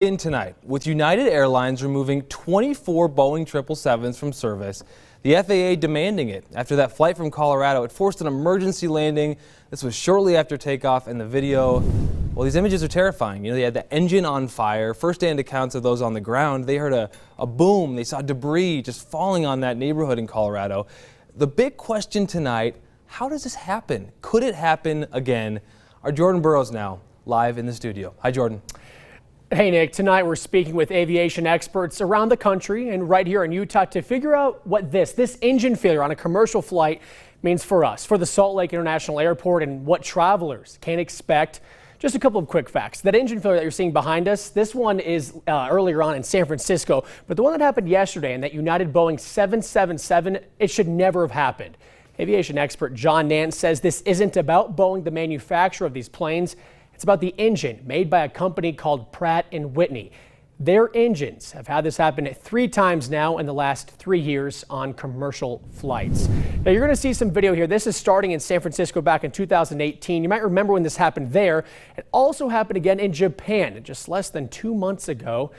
In tonight, with United Airlines removing 24 Boeing 777s from service, the FAA demanding it. After that flight from Colorado, it forced an emergency landing. This was shortly after takeoff, and the video, well, these images are terrifying. You know, they had the engine on fire. First-hand accounts of those on the ground, they heard a boom. They saw debris just falling on that neighborhood in Colorado. The big question tonight, how does this happen? Could it happen again? Our Jordan Burroughs now live in the studio. Hi, Jordan. Hey, Nick. Tonight we're speaking with aviation experts around the country and right here in Utah to figure out what this engine failure on a commercial flight means for us, for the Salt Lake International Airport, and what travelers can expect. Just a couple of quick facts. That engine failure that you're seeing behind us, this one is earlier on in San Francisco, but the one that happened yesterday in that United Boeing 777, it should never have happened. Aviation expert John Nance says this isn't about Boeing, the manufacturer of these planes. It's about the engine made by a company called Pratt & Whitney. Their engines have had this happen 3 times now in the last 3 years on commercial flights. Now you're going to see some video here. This is starting in San Francisco back in 2018. You might remember when this happened there. It also happened again in Japan just less than 2 months ago.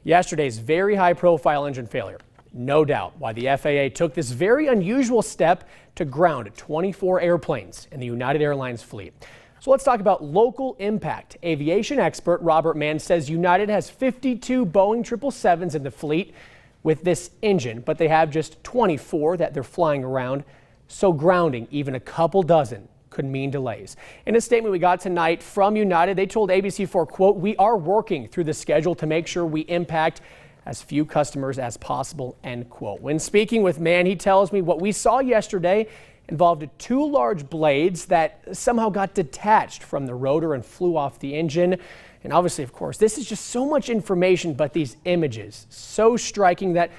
Yesterday's very high-profile engine failure. No doubt why the FAA took this very unusual step to ground 24 airplanes in the United Airlines fleet. So let's talk about local impact. Aviation expert Robert Mann says United has 52 Boeing 777s in the fleet with this engine, but they have just 24 that they're flying around. So grounding even a couple dozen could mean delays. In a statement we got tonight from United, they told ABC4, quote, "We are working through the schedule to make sure we impact as few customers as possible," end quote. When speaking with Mann, he tells me what we saw yesterday involved 2 large blades that somehow got detached from the rotor and flew off the engine. And obviously, of course, this is just so much information, but these images so striking that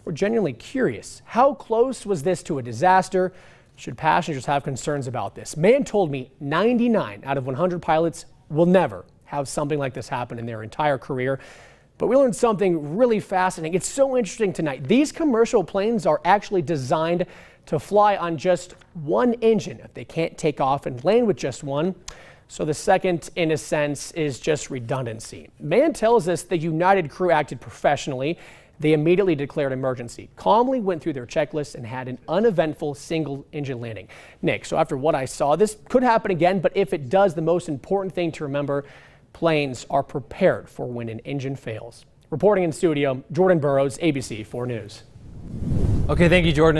we're genuinely curious. How close was this to a disaster? Should passengers have concerns about this? Mann told me 99 out of 100 pilots will never have something like this happen in their entire career. But we learned something really fascinating. It's so interesting tonight. These commercial planes are actually designed to fly on just one engine. They can't take off and land with just one. So the second, in a sense, is just redundancy. Mann tells us the United crew acted professionally. They immediately declared emergency, calmly went through their checklist, and had an uneventful single engine landing. Nick, so after what I saw, this could happen again, but if it does, the most important thing to remember, planes are prepared for when an engine fails. Reporting in studio, Jordan Burroughs, ABC4 News. Okay, thank you, Jordan.